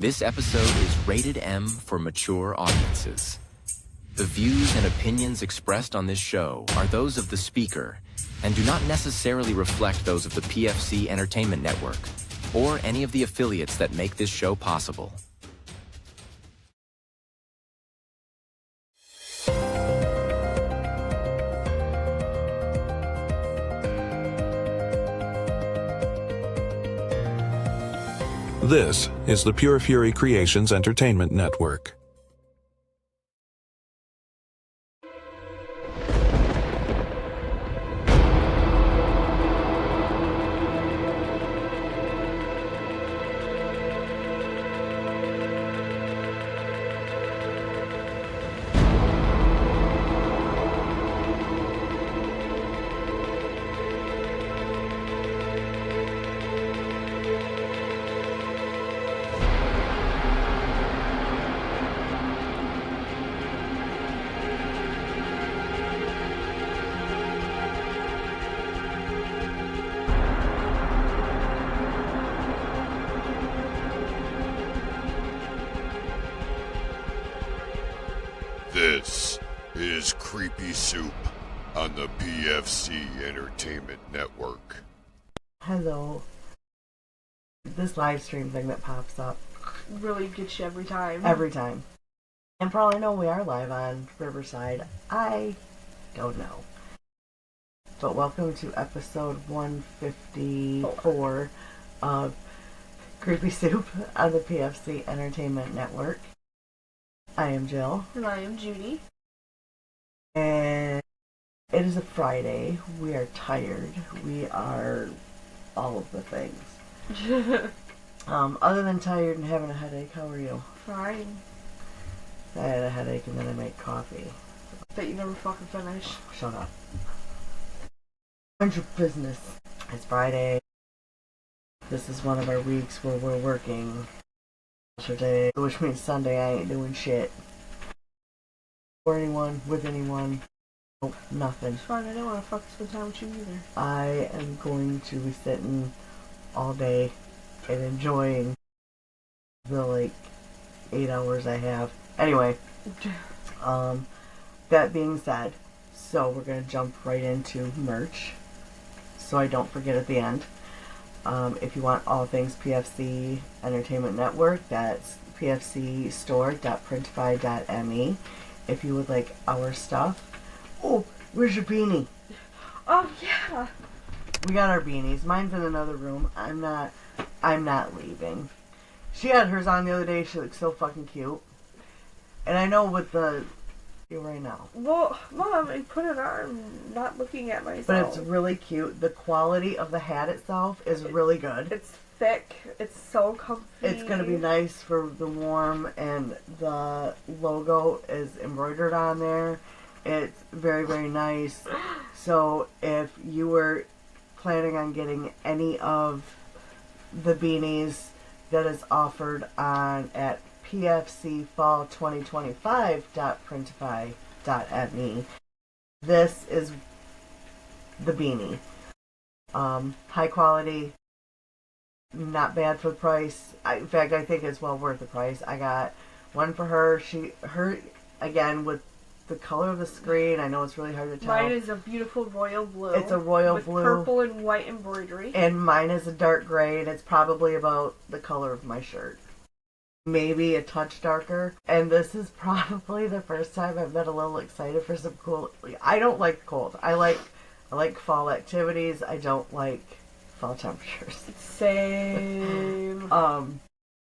This episode is rated M for mature audiences. The views and opinions expressed on this show are those of the speaker and do not necessarily reflect those of the PFC Entertainment Network or any of the affiliates that make this show possible. This is the Pure Fury Creations Entertainment Network. This is Creepy Soup on the PFC Entertainment Network. Hello. This live stream thing that pops up really gets you every time. every time. And for all I know, we are live on Riverside. I don't know. But welcome to episode 154 of Creepy Soup on the PFC Entertainment Network. I am Jill. And I am Judi. And it is a Friday. We are tired. We are all of the things. Other than tired and having a headache, how are you? Fine. I had a headache and then I made coffee. That you never fucking finish. Shut up. Mind your business. It's Friday. This is one of our weeks where we're working. Today, which means Sunday I ain't doing shit. For anyone, with anyone. Nope, nothing. It's fine, I don't want to fucking spend time with you either. I am going to be sitting all day and enjoying the 8 hours I have. Anyway, that being said, so we're gonna jump right into merch, so I don't forget at the end. If you want all things PFC Entertainment Network, that's pfcstore.printify.me. If you would like our stuff. Oh, where's your beanie? Oh, yeah. We got our beanies. Mine's in another room. I'm not leaving. She had hers on the other day. She looks so fucking cute. And I know with the... right now. Well, Mom, I put it on, not looking at myself. But it's really cute. The quality of the hat itself is really good. It's thick. It's so comfy. It's going to be nice for the warm, and the logo is embroidered on there. It's very, very nice. So if you were planning on getting any of the beanies that is offered on at pfcfall2025.printify.me, this is the beanie. High quality, not bad for the price. In fact, I think it's well worth the price. I got one for her. Her again with the color of the screen. I know it's really hard to tell. Mine is a beautiful royal blue. It's a royal with blue. Purple and white embroidery. And mine is a dark gray, and it's probably about the color of my shirt. Maybe a touch darker. And this is probably the first time I've been a little excited for some cool... I don't like cold. I like fall activities. I don't like fall temperatures. Same. I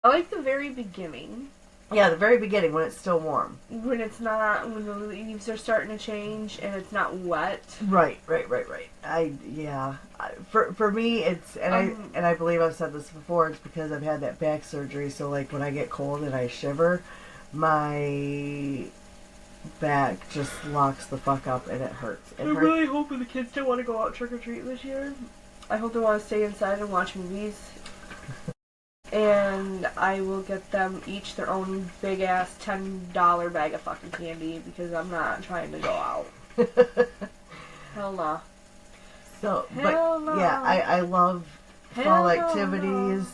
like the very beginning. Yeah, the very beginning when it's still warm. When the leaves are starting to change and it's not wet. Right. For me, it's and I believe I've said this before. It's because I've had that back surgery. So when I get cold and I shiver, my back just locks the fuck up and it hurts. I'm really hoping the kids don't want to go out trick or treating this year. I hope they want to stay inside and watch movies. And I will get them each their own big ass $10 bag of fucking candy because I'm not trying to go out. Hell no. So, but yeah, I love fall activities.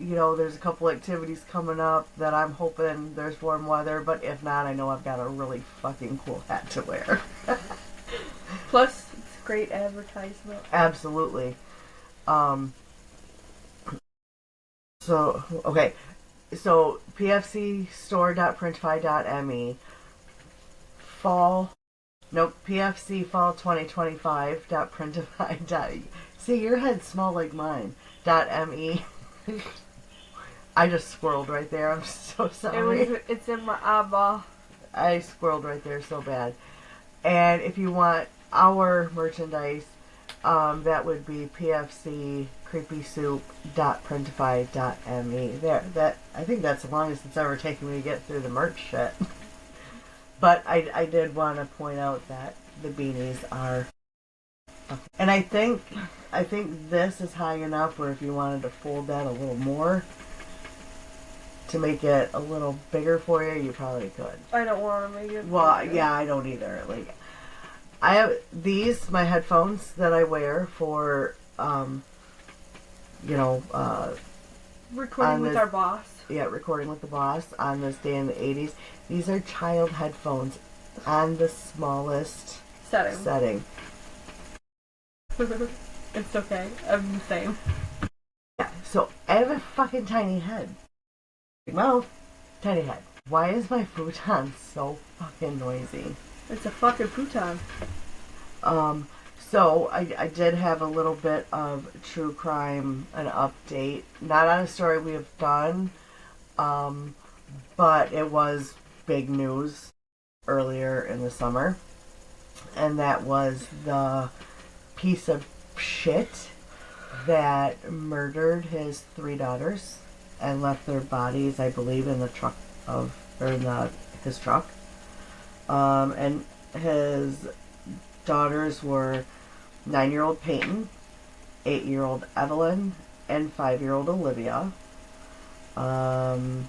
there's a couple activities coming up that I'm hoping there's warm weather, but if not, I know I've got a really fucking cool hat to wear. Plus, it's great advertisement. Absolutely. So, okay. So, pfcstore.printify.me PFC fall 2025.printify. See, your head's small like mine. .me. I just squirreled right there. I'm so sorry. It's in my eyeball. I squirreled right there so bad. And if you want our merchandise, that would be pfccreepysoup.printify.me. There, I think that's the longest it's ever taken me to get through the merch shit. But I did want to point out that the beanies are, and I think this is high enough where if you wanted to fold that a little more to make it a little bigger for you, you probably could. I don't want to make it. Well, yeah, I don't either. Like, I have these, my headphones that I wear for, recording with our boss. Yeah, recording with the boss on this day in the 80s. These are child headphones on the smallest setting. It's okay. I'm the same. Yeah, so I have a fucking tiny head. Big mouth, tiny head. Why is my futon so fucking noisy? It's a fucking futon. So I did have a little bit of true crime, an update. Not on a story we have done, but it was big news earlier in the summer. And that was the piece of shit that murdered his 3 daughters and left their bodies, I believe, in the truck his truck. And his daughters were 9-year-old Peyton, 8-year-old Evelyn, and 5-year-old Olivia. In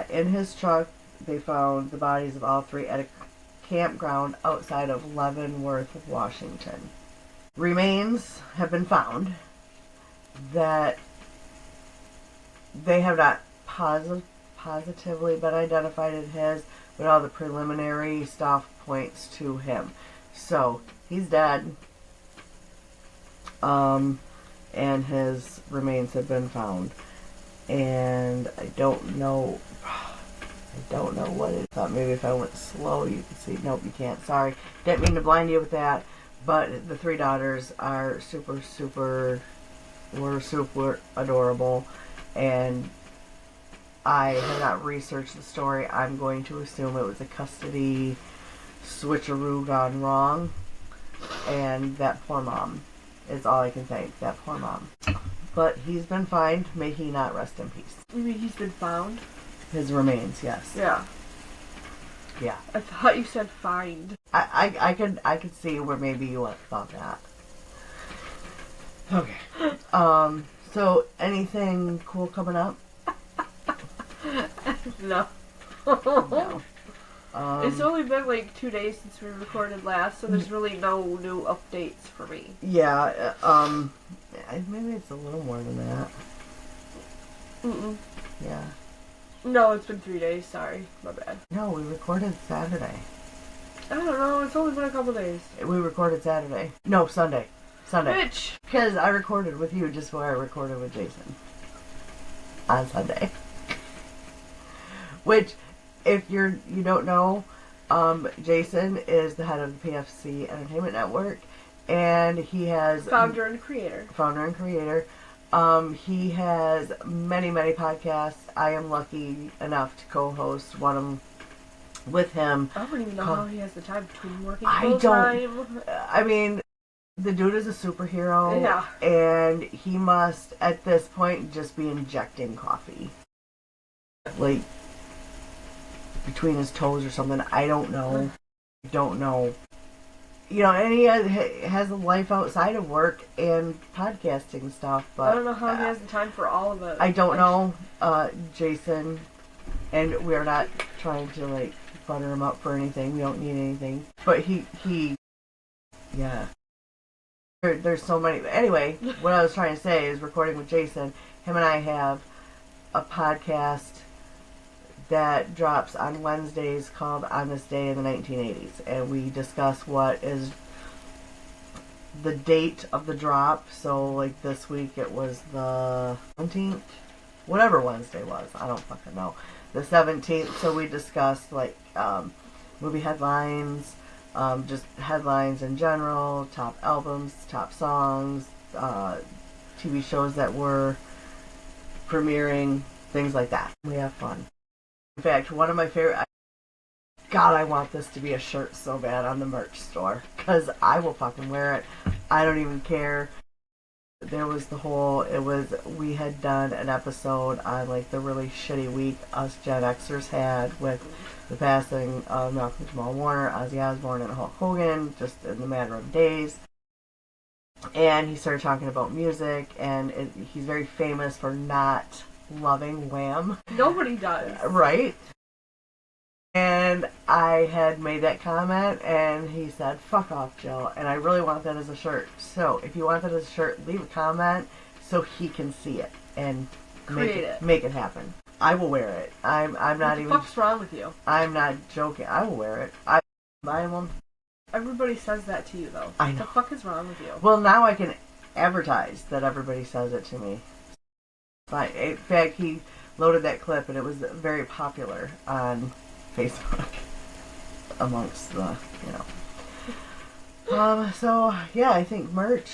his truck, they found the bodies of all 3 at a campground outside of Leavenworth, Washington. Remains have been found that they have not positively been identified as his, but all the preliminary stuff points to him. So, he's dead. And his remains have been found. And I don't know what it is. I thought maybe if I went slow you could see. Nope, you can't. Sorry. Didn't mean to blind you with that. But the 3 daughters are super adorable. And I have not researched the story. I'm going to assume it was a custody switcheroo gone wrong. And that poor mom is all I can think. That poor mom. But he's been fined. May he not rest in peace. You mean he's been found? His remains, yes. Yeah. Yeah. I thought you said fined. I could see where maybe you thought that. Okay. So anything cool coming up? No. No. It's only been like 2 days since we recorded last, so there's really no new updates for me. Yeah, maybe it's a little more than that. Mm-mm. Yeah. No, it's been 3 days, sorry. My bad. No, we recorded Saturday. I don't know, it's only been a couple days. We recorded Saturday. No, Sunday. Bitch! Because I recorded with you just where I recorded with Jason. On Sunday. Which, if you don't know, Jason is the head of the PFC Entertainment Network, and he has Founder and creator. He has many podcasts. I am lucky enough to co-host one of them with him. I don't even know how he has the time between working I full time. I mean, the dude is a superhero, Yeah. and he must at this point just be injecting coffee, like between his toes or something. I don't know. You know, and he has a life outside of work and podcasting stuff, but I don't know how he has the time for all of it. I don't know, Jason, and we are not trying to like butter him up for anything. We don't need anything, but he, yeah. There's so many. Anyway, what I was trying to say is recording with Jason. Him and I have a podcast that drops on Wednesdays called On This Day in the 1980s. And we discuss what is the date of the drop. So, like, this week it was the 17th. Whatever Wednesday was. I don't fucking know. The 17th. So we discussed, like, movie headlines, just headlines in general, top albums, top songs, TV shows that were premiering, things like that. We have fun. In fact, one of my favorite... God, I want this to be a shirt so bad on the merch store. Because I will fucking wear it. I don't even care. There was we had done an episode on, like, the really shitty week us Gen Xers had with the passing of Malcolm Jamal Warner, Ozzy Osbourne, and Hulk Hogan, just in the matter of days. And he started talking about music, and he's very famous for not loving Wham. Nobody does. Right? And I had made that comment, and he said, "Fuck off, Jill." And I really want that as a shirt. So if you want that as a shirt, leave a comment so he can see it and make it happen. I will wear it. I'm not even... What the fuck's wrong with you? I'm not joking. I will wear it. I buy one. Everybody says that to you, though. I know. What the fuck is wrong with you? Well, now I can advertise that everybody says it to me. But in fact, he loaded that clip, and it was very popular on Facebook amongst the, so yeah, I think merch.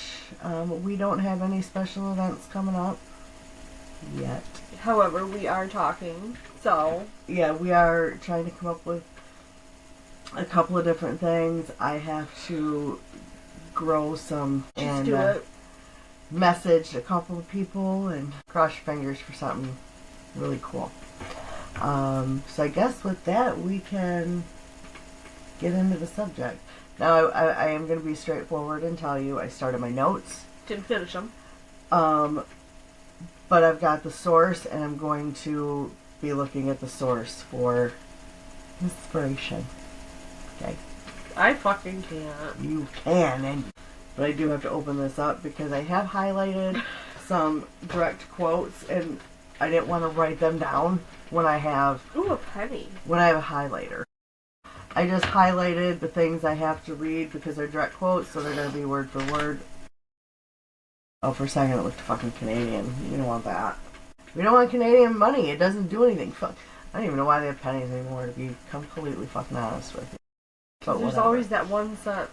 We don't have any special events coming up yet. However, we are talking, so yeah, we are trying to come up with a couple of different things. I have to grow some and message a couple of people and cross your fingers for something really cool. So I guess with that we can get into the subject. Now I am going to be straightforward and tell you I started my notes. Didn't finish them. But I've got the source, and I'm going to be looking at the source for inspiration. Okay. I fucking can't. You can, but I do have to open this up because I have highlighted some direct quotes, and I didn't want to write them down when I have... Ooh, a penny. When I have a highlighter. I just highlighted the things I have to read because they're direct quotes, so they're going to be word for word. Oh, for a second it looked fucking Canadian. You don't want that. We don't want Canadian money. It doesn't do anything. Fuck. I don't even know why they have pennies anymore, to be completely fucking honest with you. But there's whatever. Always that 1 cent.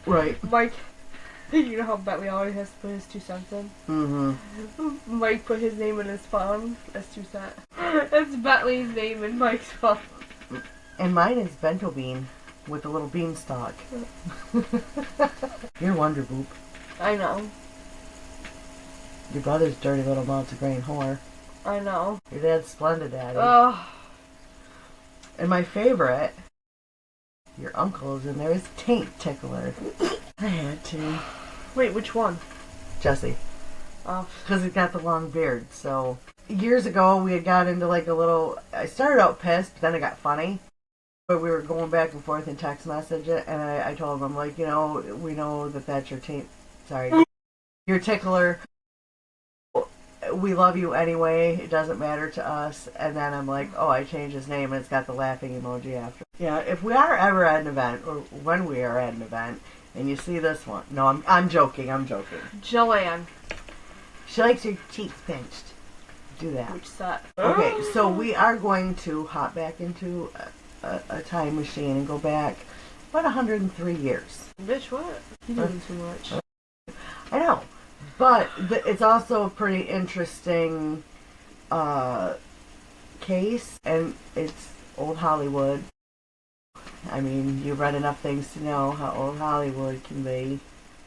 Right. Mike, you know how Bentley always has to put his 2 cents in? Mm-hmm. Mike put his name in his phone. That's 2 cents. That's Bentley's name in Mike's phone. And mine is bento bean with a little beanstalk. You're Wonder Boop. I know. Your brother's dirty little multigrain whore. I know. Your dad's splendid daddy. Ugh. And my favorite, your uncle is in there, is Taint Tickler. I had to. Wait, which one? Jesse. Oh. Because he's got the long beard, so... Years ago, we had got into like a little... I started out pissed, but then it got funny. But we were going back and forth in text message, and I told him, I'm like, we know that that's your taint... Sorry. Your tickler. We love you anyway. It doesn't matter to us. And then I'm like, oh, I changed his name, and it's got the laughing emoji after. Yeah, if we are ever at an event, or when we are at an event, and you see this one... No, I'm joking. Jillian. She likes her cheeks pinched. Do that. Which set? Okay, so we are going to hop back into a time machine and go back about 103 years. Bitch, what? You're doing too much. I know. But it's also a pretty interesting case, and it's old Hollywood. I mean, you've read enough things to know how old Hollywood can be.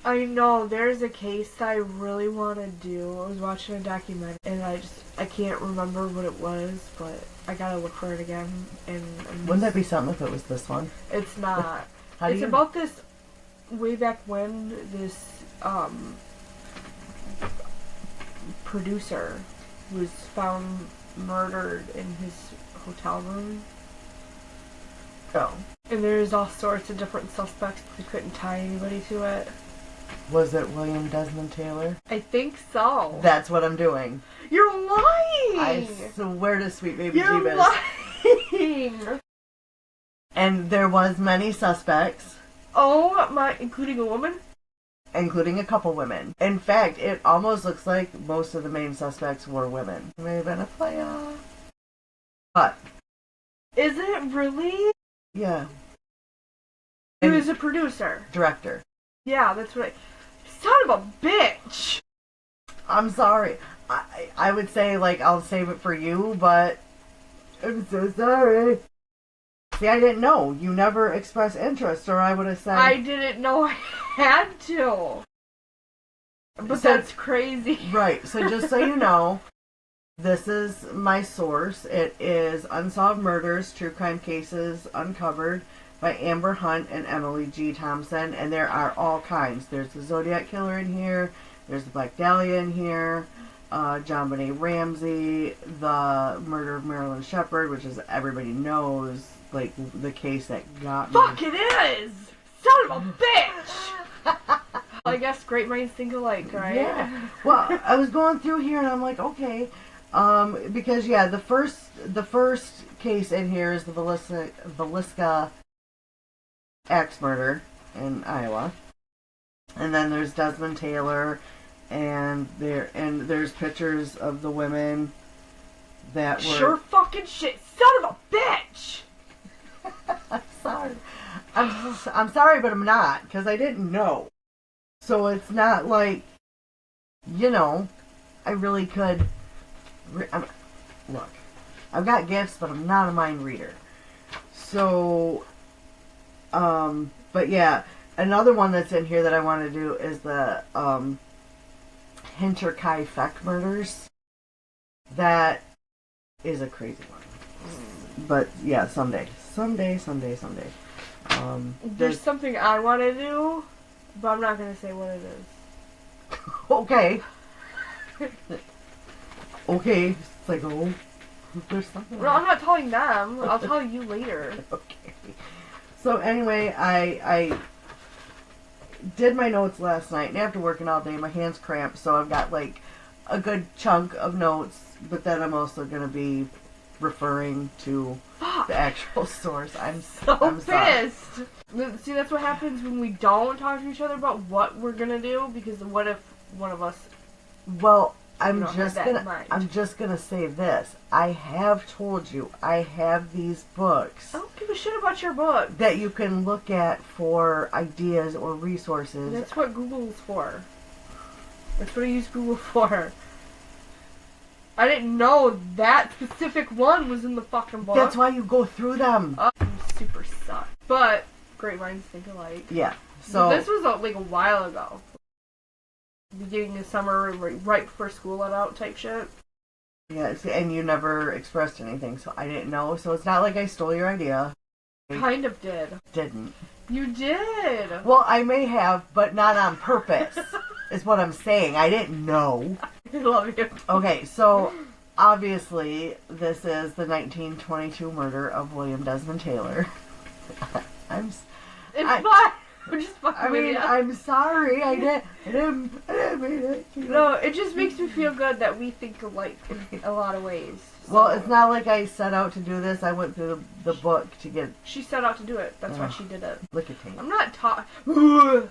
I know, there's a case that I really want to do. I was watching a documentary, and I can't remember what it was, but I gotta look for it again. And wouldn't that be something if it was this one? It's not. It's about this, way back when, this, producer was found murdered in his hotel room. Oh. And there's all sorts of different suspects, but they couldn't tie anybody to it. Was it William Desmond Taylor? I think so. That's what I'm doing. You're lying! I swear to sweet baby You're Jeebus. lying! And there was many suspects. Oh my, including a woman? Including a couple women. In fact, it almost looks like most of the main suspects were women. It may have been a playoff. But. Is it really? Yeah. He was a producer. Director. Yeah, that's right. Son of a bitch! I'm sorry. I would say, like, I'll save it for you, but I'm so sorry. See, I didn't know. You never expressed interest, or I would have said... I didn't know I had to. But So- that's crazy. Right, so just so you know, this is my source. It is Unsolved Murders, True Crime Cases Uncovered by Amber Hunt and Emily G. Thompson, and there are all kinds. There's the Zodiac Killer in here, there's the Black Dahlia in here, John Benet Ramsey, the murder of Marilyn Shepard, which is everybody knows, like, the case that got me. Fuck, it is! Son of a bitch! I guess great minds think alike, right? Yeah. Well, I was going through here and I'm like, okay, because yeah, the first case in here is the Villisca axe murder in Iowa, and then there's Desmond Taylor, and there's pictures of the women that were. Sure fucking shit, son of a bitch! I'm sorry. I'm sorry, but I'm not, because I didn't know. So it's not like, you know, I really could. Look, I've got gifts, but I'm not a mind reader. So, but yeah, another one that's in here that I want to do is the Hinterkai Feck murders. That is a crazy one. But yeah, someday. There's something I want to do, but I'm not going to say what it is. Okay. Okay. It's like, oh, there's something. No, I'm not telling them. I'll tell you later. Okay. So anyway, I did my notes last night, and after working all day, my hands cramped, so I've got like a good chunk of notes, but then I'm also going to be referring to the actual source. I'm I'm sorry. pissed. See, that's what happens when we don't talk to each other about what we're gonna do, because what if one of us... Well, don't have that in mind. I'm just gonna say this. I have told you I have these books I don't give a shit about your book. that you can look at for ideas or resources. That's what Google's for. That's what I use Google for. I didn't know that specific one was in the fucking book. That's why you go through them. You super suck. But great minds think alike. Yeah. So this was like a while ago. Beginning of summer, right before school let out type shit. yeah, and you never expressed anything, so I didn't know. So it's not like I stole your idea. Kind of did. Didn't. You did. Well, I may have, but not on purpose. Is what I'm saying. I didn't know. I love you. Okay, so obviously this is the 1922 murder of William Desmond Taylor. It's fine. I'm just fucking with you. I'm sorry. I didn't mean it. No, it just makes me feel good that we think alike in a lot of ways. So. Well, it's not like I set out to do this. I went through the book to get... She set out to do it. That's why she did it. Look at Tate. I'm not talking...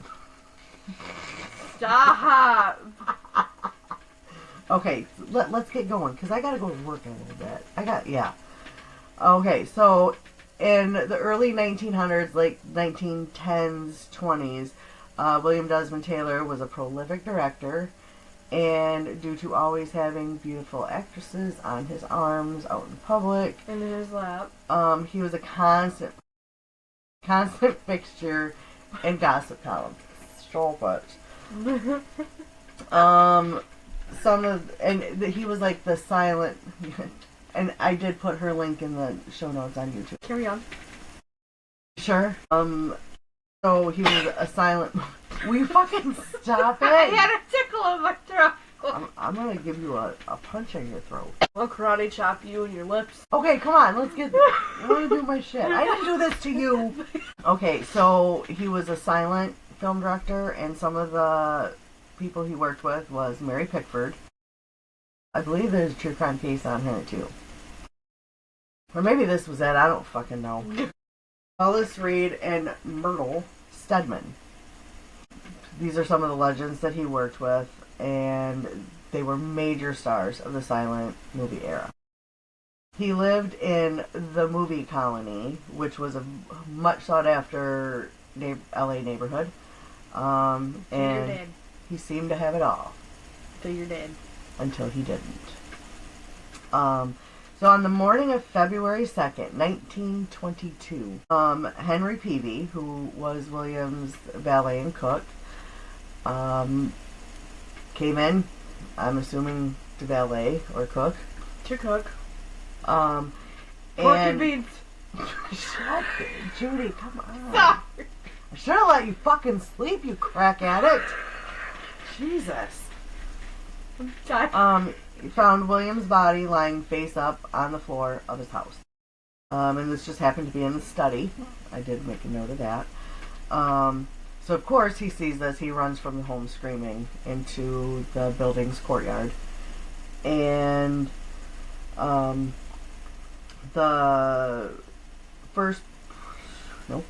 Stop! Okay, let's get going, because I got to go to work in a little bit. Yeah. Okay, so in the early 1900s, like 1910s, 20s, William Desmond Taylor was a prolific director, and due to always having beautiful actresses on his arms out in public, And in his lap. he was a constant fixture in gossip columns. So much. He was like the silent, and I did put her link in the show notes on YouTube. Carry on. Sure. So he was a silent. Will you fucking stop it? I had a tickle in my throat. I'm gonna give you a punch in your throat. I'll karate chop you in your lips. Okay, come on, I want to do my shit. I didn't do this to you. Okay, so he was a silent film director, and some of the people he worked with was Mary Pickford. I believe there's a true crime case on her too. Or maybe this was it, I don't fucking know. Wallace Reed and Myrtle Stedman. These are some of the legends that he worked with, and they were major stars of the silent movie era. He lived in the movie colony, which was a much sought after LA neighborhood. And you're dead. He seemed to have it all. So you're dead. Until he didn't. So on the morning of February 2nd, 1922, Henry Peavy, who was Williams' valet and cook, came in, I'm assuming to valet or cook. To cook. And Pork beans. Shut it, Judi, come on. Sorry. I should have let you fucking sleep, you crack addict. Jesus. I'm tired. He found William's body lying face up on the floor of his house. And this just happened to be in the study. I did make a note of that. So of course he sees this. He runs from the home screaming into the building's courtyard. And the first... Nope.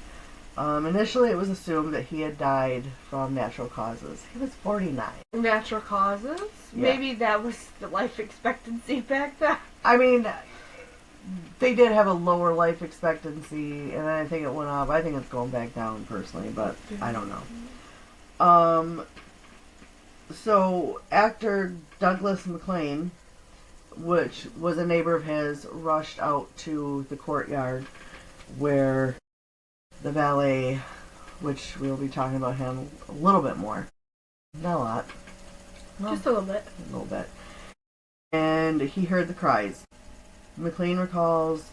Initially it was assumed that he had died from natural causes. He was 49. Natural causes? Yeah. Maybe that was the life expectancy back then. I mean, they did have a lower life expectancy, and I think it went up. I think it's going back down personally, but I don't know. So actor Douglas MacLean, which was a neighbor of his, rushed out to the courtyard where the valet, which we'll be talking about him a little bit more. Not a lot. Well, Just a little bit. a little bit. And he heard the cries. MacLean recalls,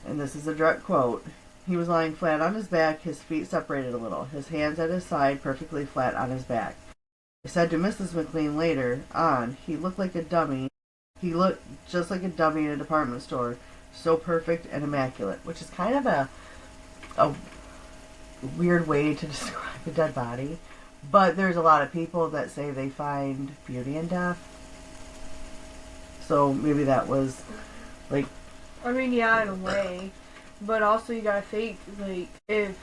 and this is a direct quote, he was lying flat on his back, his feet separated a little, his hands at his side, perfectly flat on his back. I said to Mrs. MacLean later on, he looked like a dummy. He looked just like a dummy in a department store, so perfect and immaculate, which is kind of a weird way to describe a dead body. But there's a lot of people that say they find beauty in death. So maybe that was, like... I mean, yeah, in a way. But also you gotta think, like, if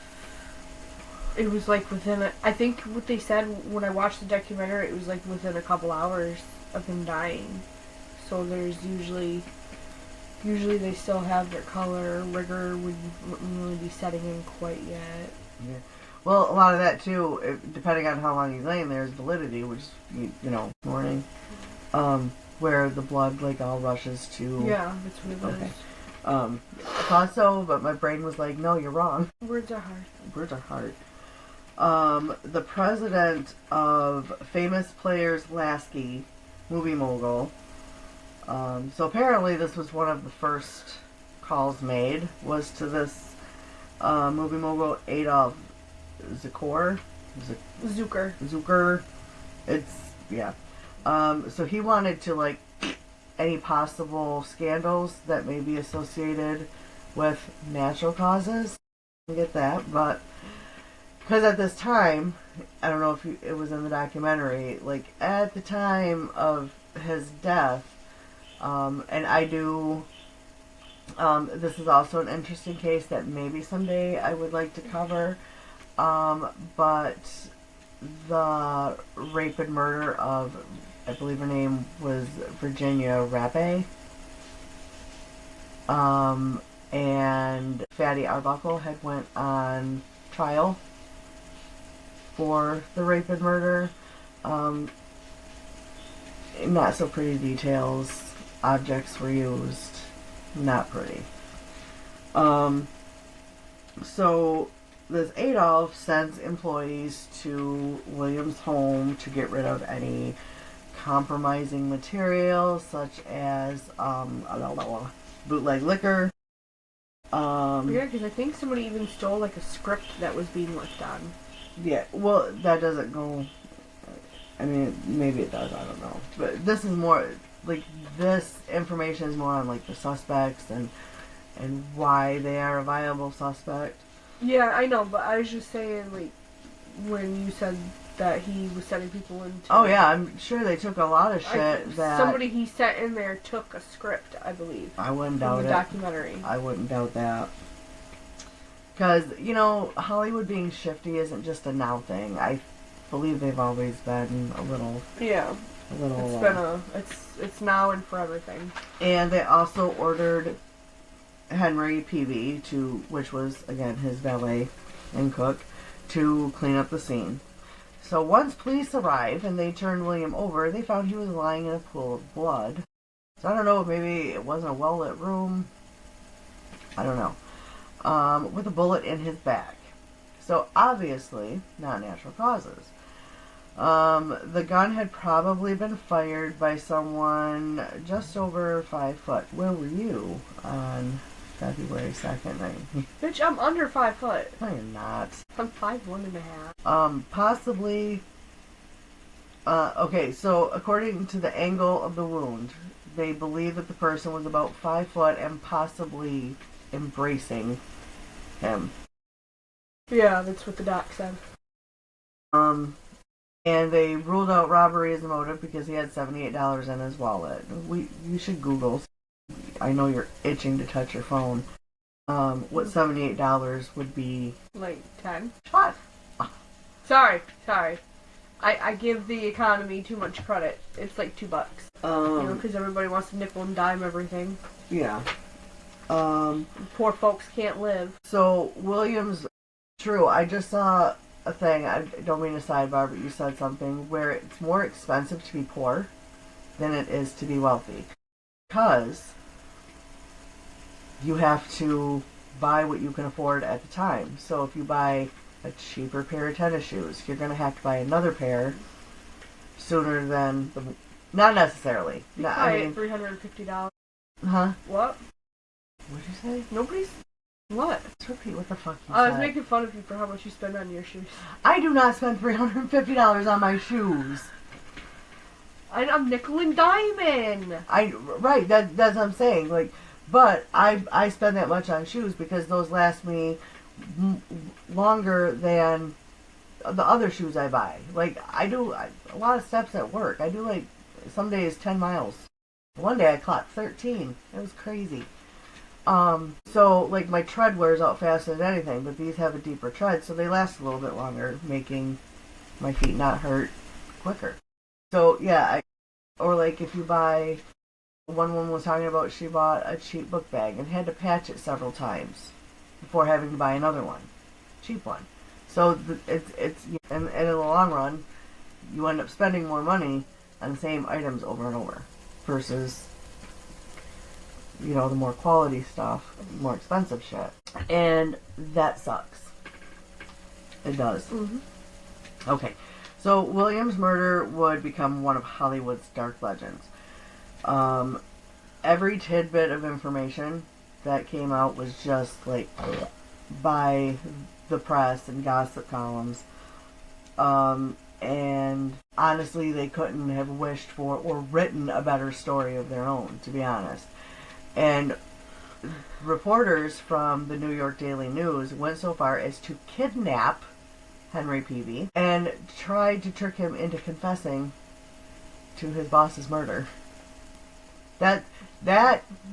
it was, like, within I think what they said when I watched the documentary, it was, like, within a couple hours of him dying. So there's usually they still have their color. Rigor wouldn't really be setting in quite yet. Yeah. Well, a lot of that, too, depending on how long he's laying there, is validity, which is, morning. Where the blood, like, all rushes to... Yeah, that's what it is. I thought so, but my brain was like, no, you're wrong. Words are hard. Words are hard. The president of Famous Players Lasky, movie mogul. So apparently this was one of the first calls made, was to this movie mogul, Adolf Zucker. It's, yeah. So he wanted to, like, any possible scandals that may be associated with natural causes. I get that, but because at this time, I don't know if it was in the documentary, like, at the time of his death, and I do, this is also an interesting case that maybe someday I would like to cover, but the rape and murder of, I believe her name was Virginia Rappe, and Fatty Arbuckle had went on trial for the rape and murder. Not so pretty details. Objects were used. Not pretty. So this Adolf sends employees to William's home to get rid of any compromising material, such as bootleg liquor. Yeah, because I think somebody even stole, like, a script that was being worked on. Yeah, well, that doesn't go... I mean, maybe it does, I don't know. But this is more... Like, this information is more on, like, the suspects and why they are a viable suspect. Yeah, I know, but I was just saying, like, when you said that he was sending people into... Oh, yeah, I'm sure they took a lot of shit that... Somebody he sent in there took a script, I believe. I wouldn't doubt it. From the documentary. I wouldn't doubt that. Because, you know, Hollywood being shifty isn't just a now thing. I believe they've always been a little... Yeah. A little... It's been a... It's now and forever thing. And they also ordered Henry Peavy, which was, again, his valet and cook, to clean up the scene. So once police arrived and they turned William over, they found he was lying in a pool of blood. So I don't know, maybe it wasn't a well-lit room. I don't know. With a bullet in his back. So obviously, not natural causes. The gun had probably been fired by someone just over 5 foot. Where were you on February 2nd? Bitch, I'm under 5 foot. No, you're not. I'm 5'1.5". Possibly. Okay, so according to the angle of the wound, they believe that the person was about 5 foot and possibly embracing him. Yeah, that's what the doc said. And they ruled out robbery as a motive because he had $78 in his wallet. You should Google. I know you're itching to touch your phone. What $78 would be? Like 10? What? Sorry. I give the economy too much credit. It's like $2. Because everybody wants to nickel and dime everything. Yeah. Poor folks can't live. So Williams, true. I just saw a thing. I don't mean to sidebar, but you said something where it's more expensive to be poor than it is to be wealthy, because you have to buy what you can afford at the time. So if you buy a cheaper pair of tennis shoes, you're going to have to buy another pair sooner than the... Not necessarily. You buy it $350. Huh? What? What'd you say? Nobody's... What? Let's repeat what the fuck you I said. was making fun of you for how much you spend on your shoes. I do not spend $350 on my shoes. I'm nickel and diming. Right, that's what I'm saying. Like, but I spend that much on shoes because those last me longer than the other shoes I buy. Like, I do a lot of steps at work. I do, like, some days 10 miles. One day I clocked 13. It was crazy. So, like, my tread wears out faster than anything, but these have a deeper tread, so they last a little bit longer, making my feet not hurt quicker. So, yeah, or like if you buy, one woman was talking about she bought a cheap book bag and had to patch it several times before having to buy another one, cheap one. So, it's and in the long run, you end up spending more money on the same items over and over, versus... you know, the more quality stuff, more expensive shit. And that sucks. It does. Mm-hmm. Okay. So, William's murder would become one of Hollywood's dark legends. Every tidbit of information that came out was just, like, by the press and gossip columns. And honestly, they couldn't have wished for or written a better story of their own, to be honest. And reporters from the New York Daily News went so far as to kidnap Henry Peavy and tried to trick him into confessing to his boss's murder. That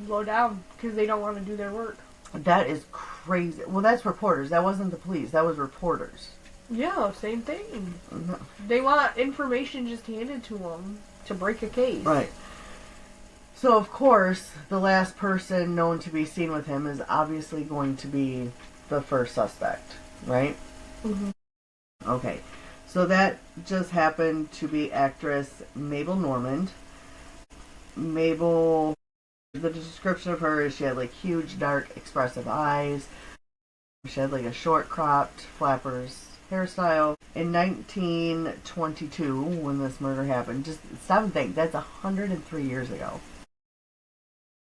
Low down, because they don't want to do their work. That is crazy. Well, that's reporters. That wasn't the police. That was reporters. Yeah, same thing. Mm-hmm. They want information just handed to them to break a case. Right. So, of course, the last person known to be seen with him is obviously going to be the first suspect, right? Mm-hmm. Okay. So that just happened to be actress Mabel Normand. Mabel, the description of her is she had, like, huge, dark, expressive eyes. She had, like, a short, cropped, flappers hairstyle. In 1922, when this murder happened, just stop and think, that's 103 years ago.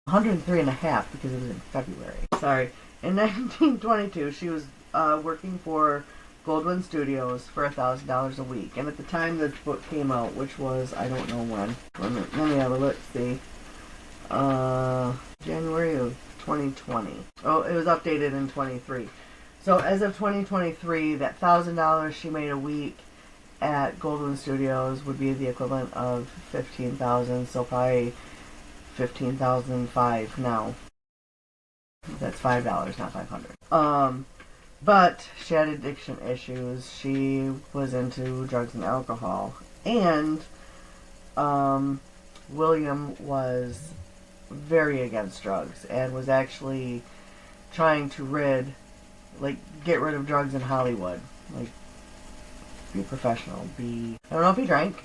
103 and a half, because it was in February. Sorry. In 1922, she was working for Goldwyn Studios for $1,000 a week. And at the time this book came out, which was, I don't know when. Let me have a look, see. January of 2020. Oh, it was updated in 23. So as of 2023, that $1,000 she made a week at Goldwyn Studios would be the equivalent of $15,000. So probably $15,500 now. That's $5, not $500. But she had addiction issues. She was into drugs and alcohol, and William was very against drugs and was actually trying to get rid of drugs in Hollywood. Like, be professional. I don't know if he drank.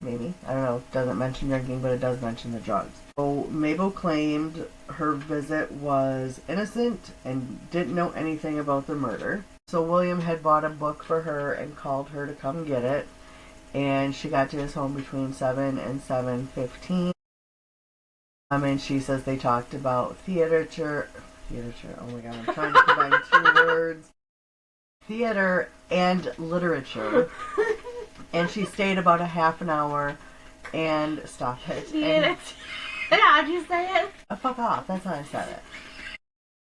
Maybe. I don't know. It doesn't mention drinking, but it does mention the drugs. So Mabel claimed her visit was innocent and didn't know anything about the murder. So William had bought a book for her and called her to come get it. And she got to his home between 7 and 7:15. And she says they talked about theater, oh my god, I'm trying to combine two words. Theater and literature. And she stayed about a half an hour and stop it. How'd you say it? Fuck off, that's how I said it.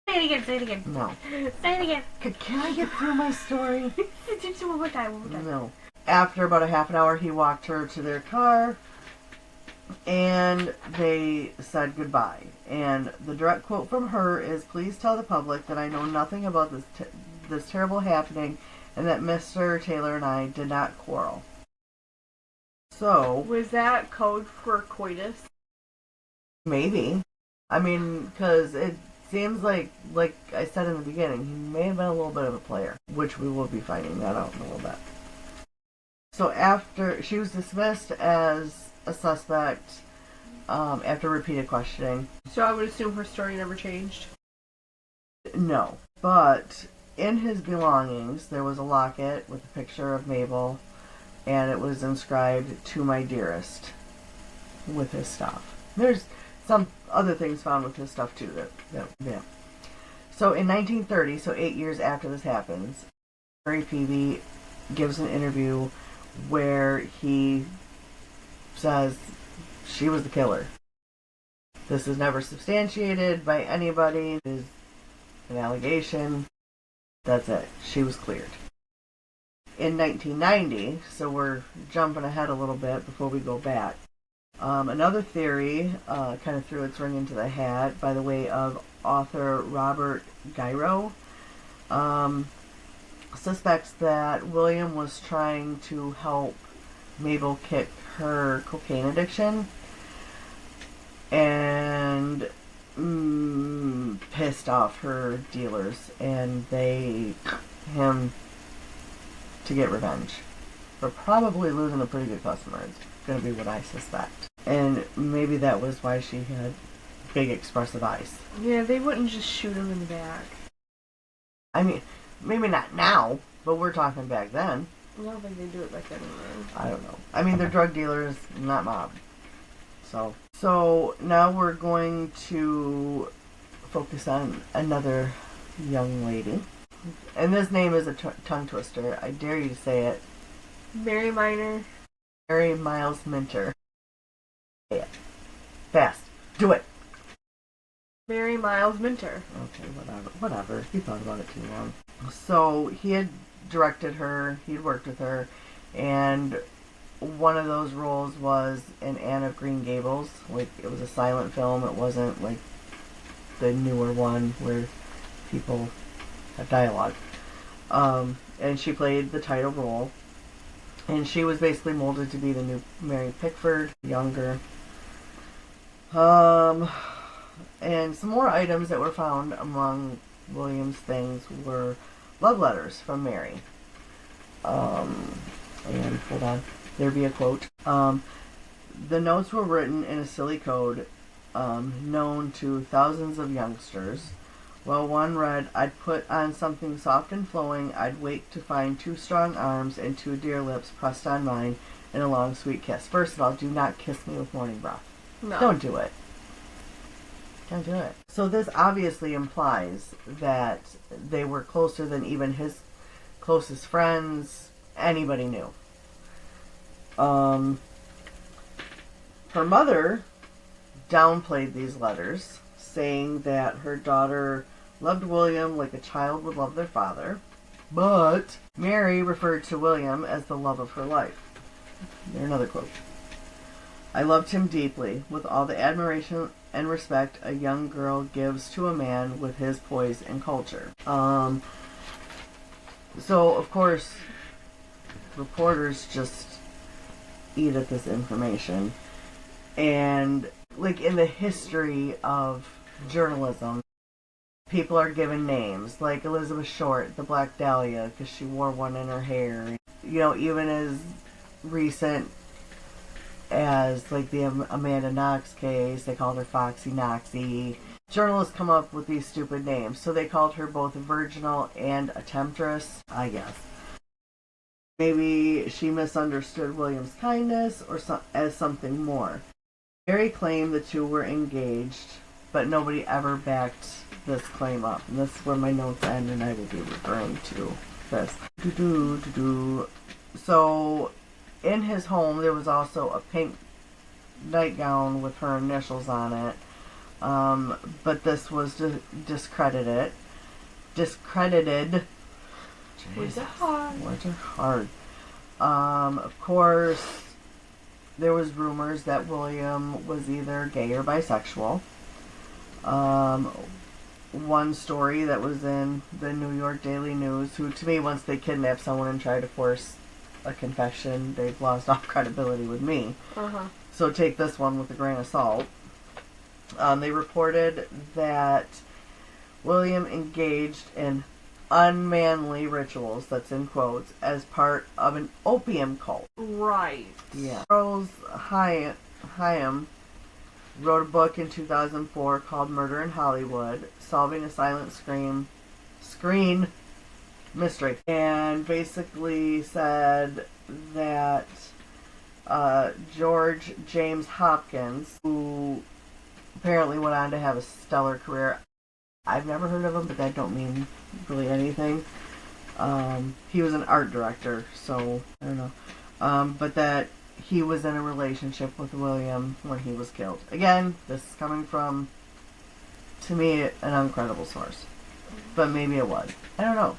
Say it again. No. Say it again. Can I get through my story? Just one more time. No. After about a half an hour, he walked her to their car, and they said goodbye. And the direct quote from her is, "Please tell the public that I know nothing about this terrible happening, and that Mr. Taylor and I did not quarrel." So... Was that code for coitus? Maybe. I mean, because it seems like I said in the beginning, he may have been a little bit of a player, which we will be finding that out in a little bit. So after she was dismissed as a suspect after repeated questioning. So I would assume her story never changed? No. But in his belongings, there was a locket with a picture of Mabel, and it was inscribed, "To my dearest," with his stuff. There's some other things found with his stuff too. Yeah. So in 1930, so 8 years after this happens, Mary Peavy gives an interview where he says she was the killer. This is never substantiated by anybody. It is an allegation. That's it. She was cleared. In 1990, so we're jumping ahead a little bit before we go back, another theory kind of threw its ring into the hat by the way of author Robert Gyro. Suspects that William was trying to help Mabel kick her cocaine addiction and pissed off her dealers, and they him to get revenge for probably losing a pretty good customer. It's going to be what I suspect. And maybe that was why she had big expressive eyes. Yeah, they wouldn't just shoot him in the back. I mean, maybe not now, but we're talking back then. I don't think they do it back then anyway. I don't know. I mean, they're drug dealers, not mob. So now we're going to focus on another young lady. And this name is a tongue twister. I dare you to say it. Mary Minor. Mary Miles Minter. Say it. Fast. Do it. Mary Miles Minter. Okay, whatever. He thought about it too long. So he had directed her, he'd worked with her, and one of those roles was in Anne of Green Gables. Like, it was a silent film. It wasn't like the newer one where people have dialogue. And she played the title role. And she was basically molded to be the new Mary Pickford, younger. And some more items that were found among William's things were love letters from Mary. And hold on, there'd be a quote. The notes were written in a silly code known to thousands of youngsters. Well, one read, "I'd put on something soft and flowing. I'd wait to find two strong arms and two dear lips pressed on mine in a long, sweet kiss. First of all, do not kiss me with morning breath. No. Don't do it. Don't do it." So this obviously implies that they were closer than even his closest friends, anybody knew. Her mother downplayed these letters, saying that her daughter loved William like a child would love their father, but Mary referred to William as the love of her life. There's another quote. I loved him deeply, with all the admiration and respect a young girl gives to a man with his poise and culture. So, of course, reporters just eat at this information. And, like, in the history of journalism, people are given names, like Elizabeth Short, the Black Dahlia, because she wore one in her hair. You know, even as recent as, like, the Amanda Knox case, they called her Foxy Knoxy. Journalists come up with these stupid names, so they called her both a virginal and a temptress, I guess. Maybe she misunderstood William's kindness or as something more. Mary claimed the two were engaged, but nobody ever backed this claim up. And this is where my notes end, and I will be referring to this. So, in his home, there was also a pink nightgown with her initials on it. But this was discredited. Words are hard. Words are hard. Of course, there was rumors that William was either gay or bisexual. One story that was in the New York Daily News, who to me, once they kidnap someone and try to force a confession, they've lost all credibility with me. So take this one with a grain of salt. They reported that William engaged in unmanly rituals, that's in quotes, as part of an opium cult. Right. Yeah. Charles Hyam wrote a book in 2004 called Murder in Hollywood, Solving a Silent Screen Mystery, and basically said that George James Hopkins, who apparently went on to have a stellar career. I've never heard of him, but that don't mean really anything. He was an art director, so I don't know. But that he was in a relationship with William when he was killed. Again, this is coming from, to me, an uncredible source. But maybe it was. I don't know.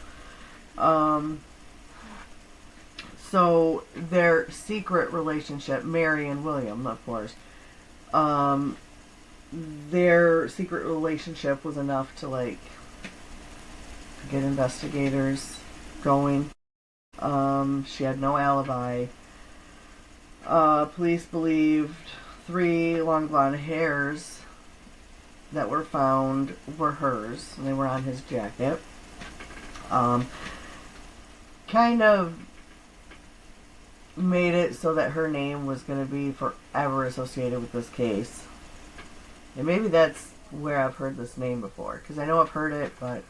So their secret relationship, Mary and William, of course, their secret relationship was enough to, like, get investigators going. She had no alibi. Police believed 3 long blonde hairs that were found were hers, and they were on his jacket. Kind of made it so that her name was going to be forever associated with this case. And maybe that's where I've heard this name before, because I know I've heard it, but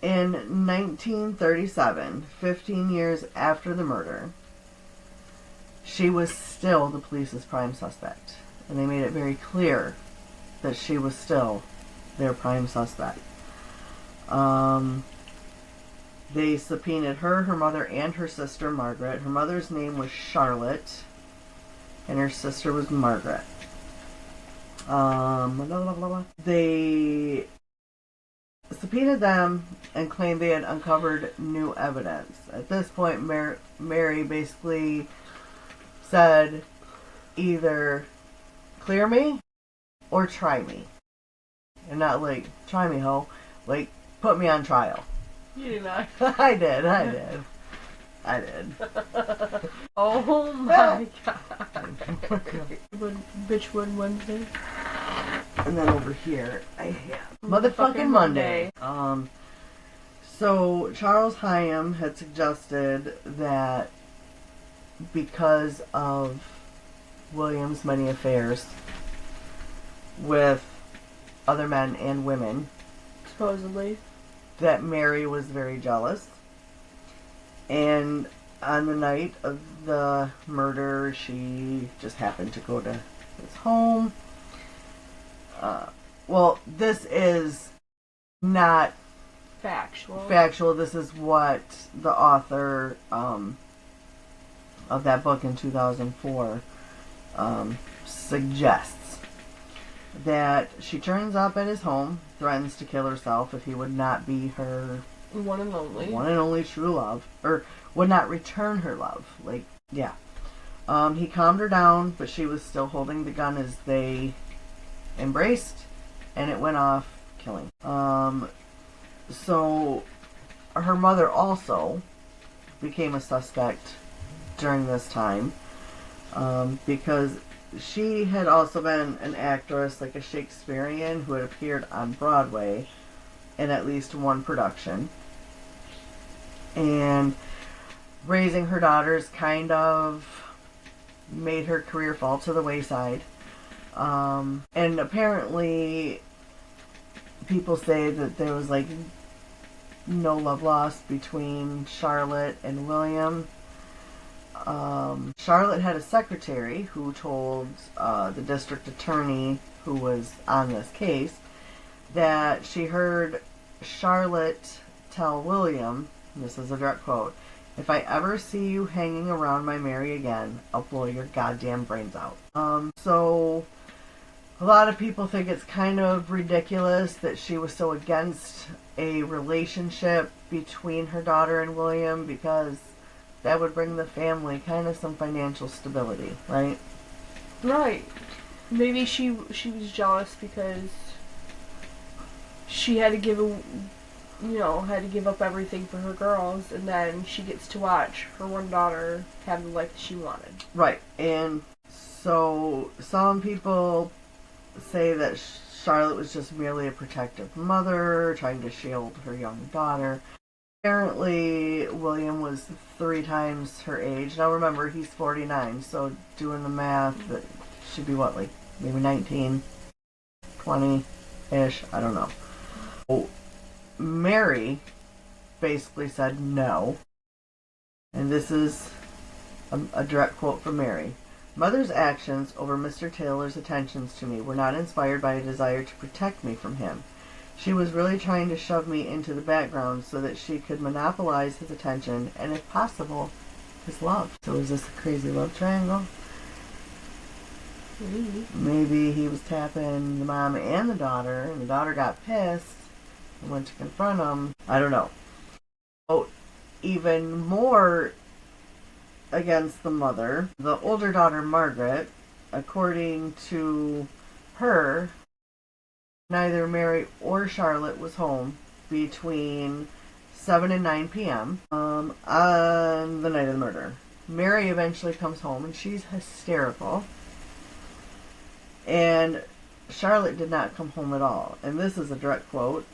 in 1937, 15 years after the murder, she was still the police's prime suspect. And they made it very clear that she was still their prime suspect. They subpoenaed her mother, and her sister, Margaret. Her mother's name was Charlotte, and her sister was Margaret. They subpoenaed them and claimed they had uncovered new evidence. At this point, Mary basically said, either clear me or try me. And not like, try me, ho. Like, put me on trial. You did not. I did. Oh my god. Bitch Win Wednesday. And then over here, I have Motherfucking Monday. So Charles Hyam had suggested that because of William's many affairs with other men and women, supposedly, that Mary was very jealous. And on the night of the murder, she just happened to go to his home. Well, this is not factual. This is what the author of that book in 2004 suggests. That she turns up at his home threatens to kill herself if he would not be her One and only true love, or would not return her love. Like, yeah. He calmed her down, but she was still holding the gun as they embraced, and it went off, killing. So her mother also became a suspect during this time, because she had also been an actress, like a Shakespearean, who had appeared on Broadway in at least one production. And raising her daughters kind of made her career fall to the wayside. And apparently people say that there was like no love lost between Charlotte and William. Charlotte had a secretary who told the district attorney who was on this case that she heard Charlotte tell William, and this is a direct quote, "If I ever see you hanging around my Mary again, I'll blow your goddamn brains out." So a lot of people think it's kind of ridiculous that she was so against a relationship between her daughter and William, because that would bring the family kind of some financial stability, right? Right. Maybe she was jealous because she had to give up everything for her girls, and then she gets to watch her one daughter have the life that she wanted. Right. And so some people say that Charlotte was just merely a protective mother trying to shield her young daughter. Apparently, William was 3 times her age. Now remember, he's 49, so doing the math, that should be what, like maybe 19, 20-ish, I don't know. Oh, Mary basically said no. And this is a direct quote from Mary. "Mother's actions over Mr. Taylor's attentions to me were not inspired by a desire to protect me from him. She was really trying to shove me into the background so that she could monopolize his attention and, if possible, his love." So is this a crazy love triangle? Maybe he was tapping the mom and the daughter, and the daughter got pissed and went to confront him. I don't know. Oh, even more against the mother, the older daughter, Margaret, according to her, neither Mary or Charlotte was home between 7 and 9 p.m. On the night of the murder. Mary eventually comes home and she's hysterical. And Charlotte did not come home at all. And this is a direct quote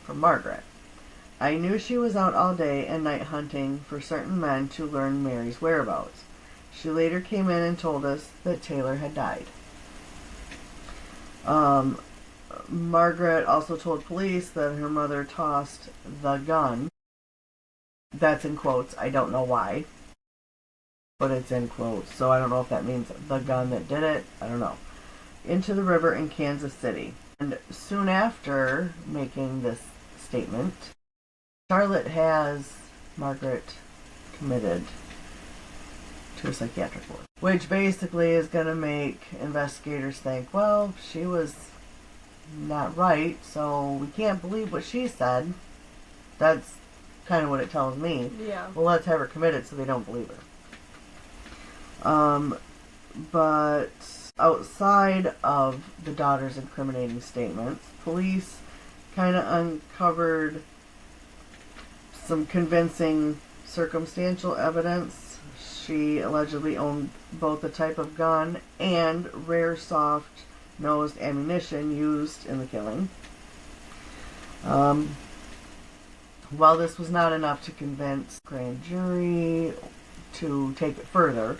from Margaret. "I knew she was out all day and night hunting for certain men to learn Mary's whereabouts. She later came in and told us that Taylor had died." Margaret also told police that her mother tossed the gun. That's in quotes. I don't know why, but it's in quotes. So I don't know if that means the gun that did it. I don't know. Into the river in Kansas City. And soon after making this statement, Charlotte has Margaret committed to a psychiatric ward, which basically is going to make investigators think, well, she was not right, so we can't believe what she said. That's kind of what it tells me. Yeah. Well, let's have her committed so they don't believe her. But outside of the daughter's incriminating statements, police kind of uncovered some convincing circumstantial evidence. She allegedly owned both a type of gun and rare soft-nosed ammunition used in the killing. While this was not enough to convince grand jury to take it further,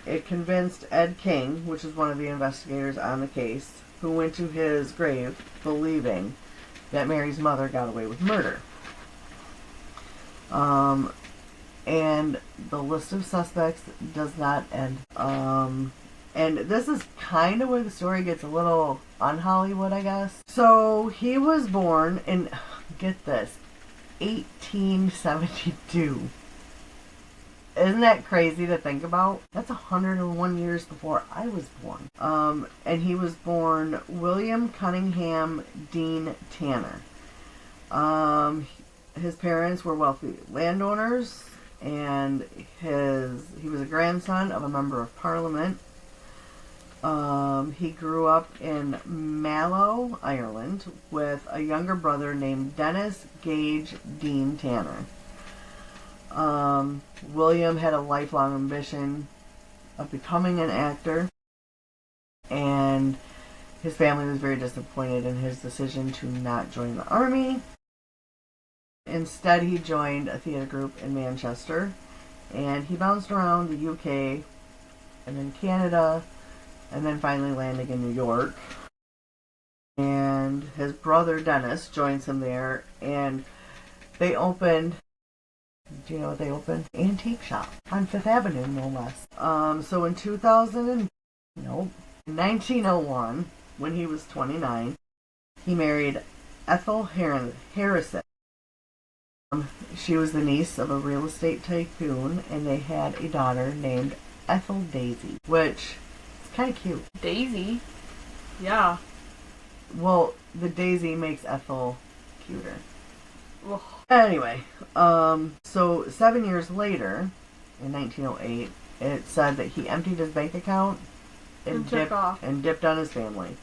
it convinced Ed King, which is one of the investigators on the case, who went to his grave believing that Mary's mother got away with murder. And the list of suspects does not end. And this is kind of where the story gets a little un-Hollywood, I guess. So he was born in, get this, 1872. Isn't that crazy to think about? That's 101 years before I was born. And he was born William Cunningham Dean Tanner. His parents were wealthy landowners, and he was a grandson of a member of Parliament. He grew up in Mallow, Ireland, with a younger brother named Dennis Gage Dean Tanner. William had a lifelong ambition of becoming an actor, and his family was very disappointed in his decision to not join the army. Instead, he joined a theater group in Manchester, and he bounced around the UK and then Canada, and then finally landing in New York. And his brother Dennis joins him there, and they opened, do you know what they opened? Antique shop on Fifth Avenue, no less. So in 1901, when he was 29, he married Ethel Harrison. She was the niece of a real estate tycoon, and they had a daughter named Ethel Daisy, which is kind of cute. Daisy? Yeah. Well, the Daisy makes Ethel cuter. Ugh. Anyway, so 7 years later, in 1908, it said that he emptied his bank account and took off. And dipped on his family.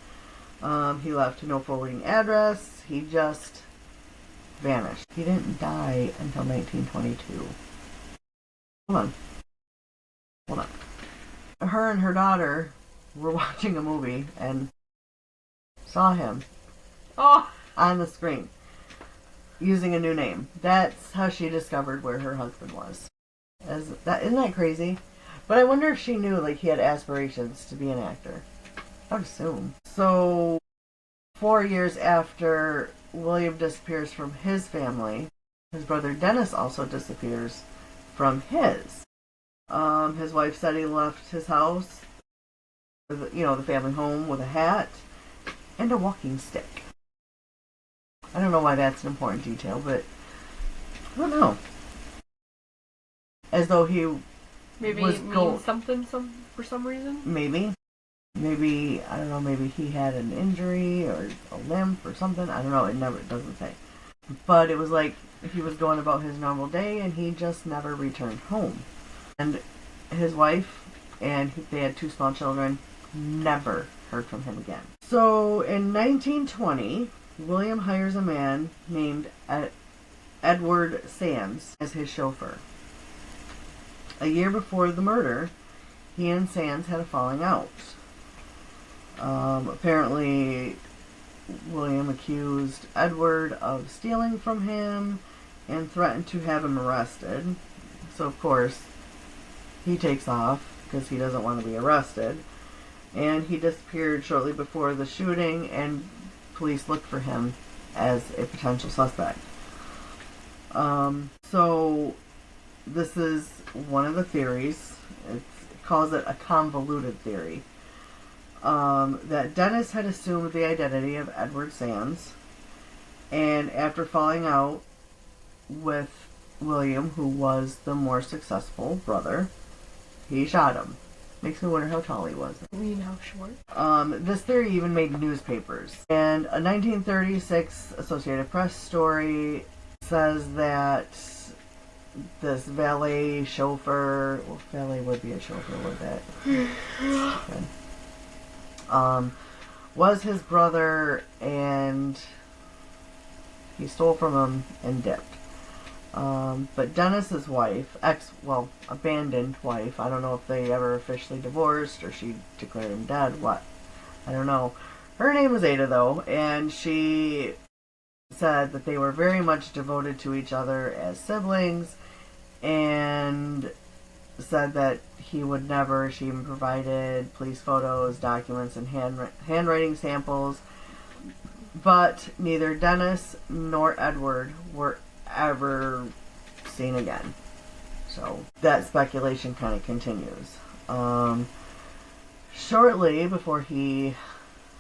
He left no forwarding address. He just vanished. He didn't die until 1922. Hold on. Her and her daughter were watching a movie and saw him on the screen using a new name. That's how she discovered where her husband was. Isn't that crazy? But I wonder if she knew he had aspirations to be an actor. I would assume. So 4 years after William disappears from his family, his brother Dennis also disappears from his. His wife said he left his house, the family home, with a hat and a walking stick. I don't know why that's an important detail, but I don't know. As though he maybe was it means something for some reason. Maybe I don't know. Maybe he had an injury or a limp or something. I don't know. It doesn't say. But it was like he was going about his normal day, and he just never returned home. And his wife and they had 2 small children. Never heard from him again. So in 1920, William hires a man named Edward Sands as his chauffeur. A year before the murder, he and Sands had a falling out. Apparently, William accused Edward of stealing from him and threatened to have him arrested. So, of course, he takes off because he doesn't want to be arrested. And he disappeared shortly before the shooting, and police looked for him as a potential suspect. So this is one of the theories. It calls it a convoluted theory. That Dennis had assumed the identity of Edward Sands, and after falling out with William, who was the more successful brother, he shot him. Makes me wonder how tall he was. You mean how short? This theory even made newspapers. And a 1936 Associated Press story says that this valet chauffeur, well, valet would be a chauffeur, would that? Was his brother, and he stole from him and dipped. But Dennis's wife, abandoned wife, I don't know if they ever officially divorced or she declared him dead, what? I don't know. Her name was Ada, though, and she said that they were very much devoted to each other as siblings, and said that she even provided police photos, documents, and handwriting samples, but neither Dennis nor Edward were ever seen again. So that speculation kind of continues. Shortly before he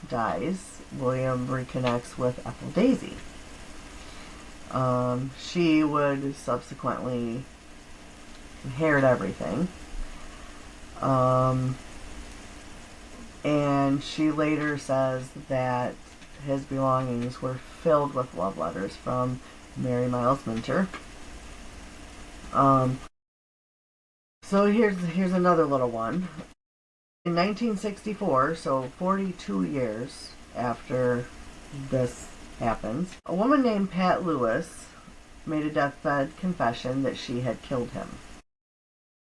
dies, William reconnects with Ethel Daisy. She would subsequently inherit everything. And she later says that his belongings were filled with love letters from Mary Miles Minter. So here's another little one. In 1964, so 42 years after this happens, a woman named Pat Lewis made a deathbed confession that she had killed him.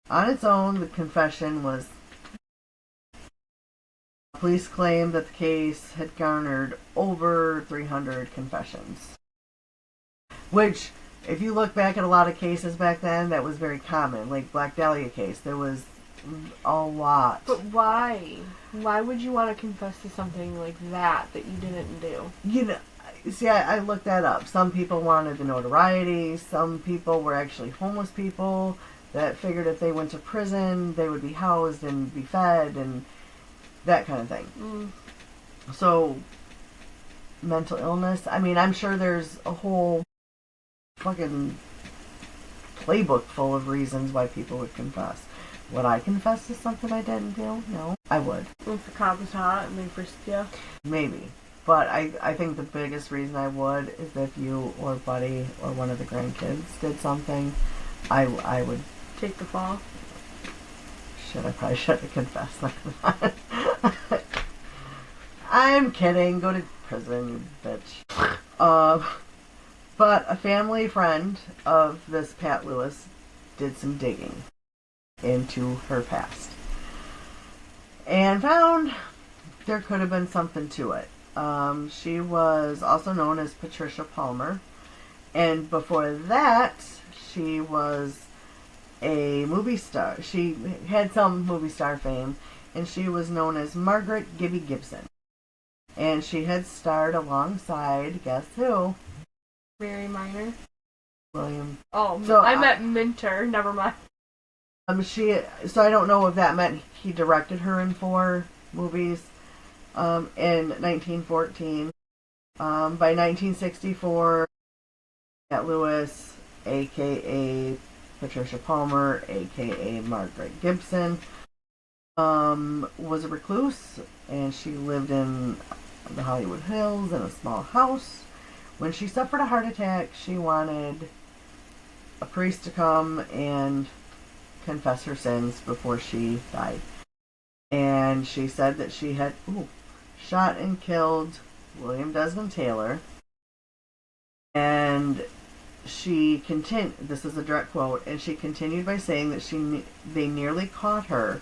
On its own, the confession was... Police claimed that the case had garnered over 300 confessions. Which, if you look back at a lot of cases back then, that was very common. Like Black Dahlia case, there was a lot. But why? Why would you want to confess to something like that you didn't do? You know, see, I looked that up. Some people wanted the notoriety. Some people were actually homeless people that figured if they went to prison, they would be housed and be fed and that kind of thing. So, mental illness. I mean, I'm sure there's a whole fucking playbook full of reasons why people would confess. Would I confess to something I didn't do? No. I would. If the cop was hot and they frisked you? Maybe. But I think the biggest reason I would is if you or Buddy or one of the grandkids did something, I would... Take the fall? I probably should have confessed. I'm kidding. Go to prison, you bitch. But a family friend of this Pat Lewis did some digging into her past and found there could have been something to it. She was also known as Patricia Palmer, and before that she was a movie star. She had some movie star fame, and she was known as Margaret Gibby Gibson, and she had starred alongside, guess who? Mary Minor? William. Oh, so I meant Minter. Never mind. So I don't know if that meant he directed her in 4 movies in 1914. By 1964, Pat Lewis, a.k.a. Patricia Palmer, a.k.a. Margaret Gibson, was a recluse, and she lived in the Hollywood Hills in a small house. When she suffered a heart attack, she wanted a priest to come and confess her sins before she died. And she said that she had shot and killed William Desmond Taylor. And she continued, this is a direct quote, and she continued by saying that they nearly caught her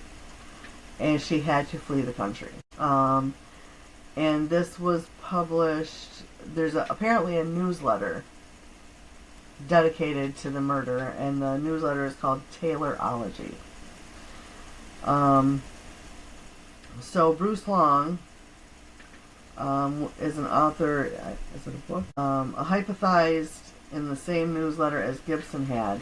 and she had to flee the country. And this was published, there's apparently a newsletter dedicated to the murder, and the newsletter is called Taylorology. So Bruce Long is an author, is it a book? Hypothesized in the same newsletter as Gibson had.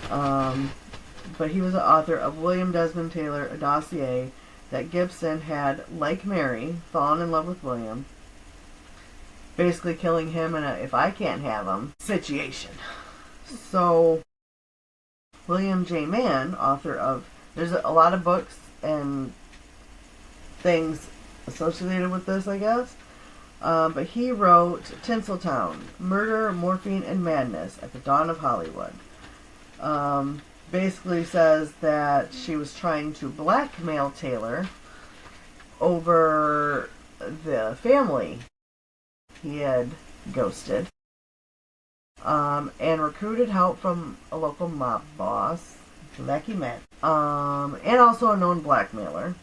But he was the author of William Desmond Taylor, a dossier that Gibson had, like Mary, fallen in love with William, basically killing him in a if I can't have him situation. So William J. Mann, author of, there's a lot of books and things associated with this, I guess. But he wrote Tinseltown, Murder, Morphine, and Madness at the Dawn of Hollywood. Basically says that she was trying to blackmail Taylor over the family he had ghosted, and recruited help from a local mob boss that he met, and also a known blackmailer.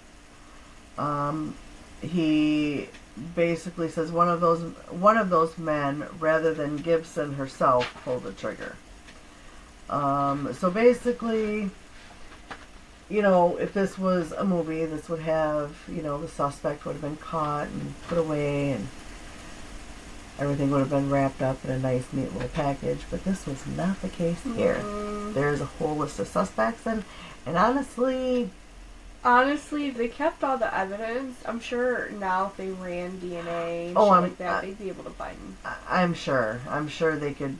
He basically says one of those men, rather than Gibson herself, pulled the trigger. So basically, if this was a movie, this would have, the suspect would have been caught and put away, and everything would have been wrapped up in a nice, neat little package. But this was not the case here. There's a whole list of suspects, and honestly, if they kept all the evidence, I'm sure now if they ran DNA and shit like that, they'd be able to find them. I'm sure they could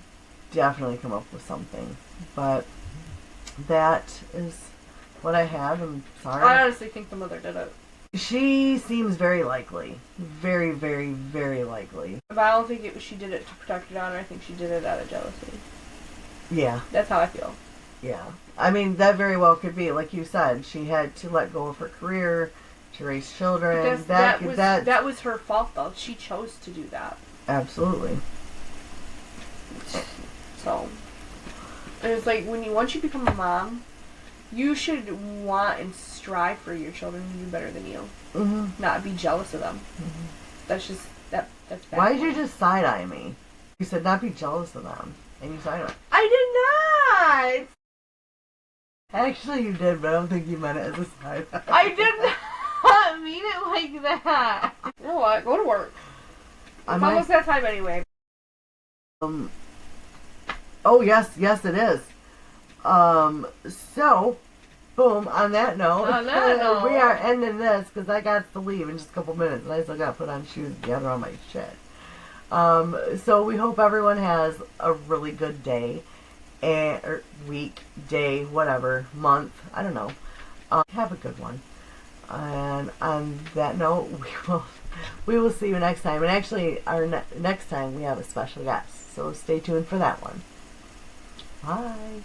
definitely come up with something. But that is what I have. I'm sorry. I honestly think the mother did it. She seems very likely. Very, very, very likely. But I don't think she did it to protect her daughter. I think she did it out of jealousy. Yeah. That's how I feel. Yeah. I mean, that very well could be. Like you said, she had to let go of her career to raise children. That was her fault, though. She chose to do that. Absolutely. So, and it's like, once you become a mom, you should want and strive for your children to do better than you. Mm-hmm. Not be jealous of them. Mm-hmm. That's just, that's bad. Why did you just side-eye me? You said not be jealous of them. And you side-eye. I did not! Actually, you did, but I don't think you meant it as a side-eye. I did not mean it like that. You know what? Go to work. It's almost that time anyway. Oh, yes, it is. So, boom, on that note, we are ending this because I got to leave in just a couple minutes and I still got to put on shoes and gather all my shit. So we hope everyone has a really good day, or week, day, whatever, month, I don't know. Have a good one. And on that note, we will see you next time. And actually, our next time we have a special guest, so stay tuned for that one. Bye.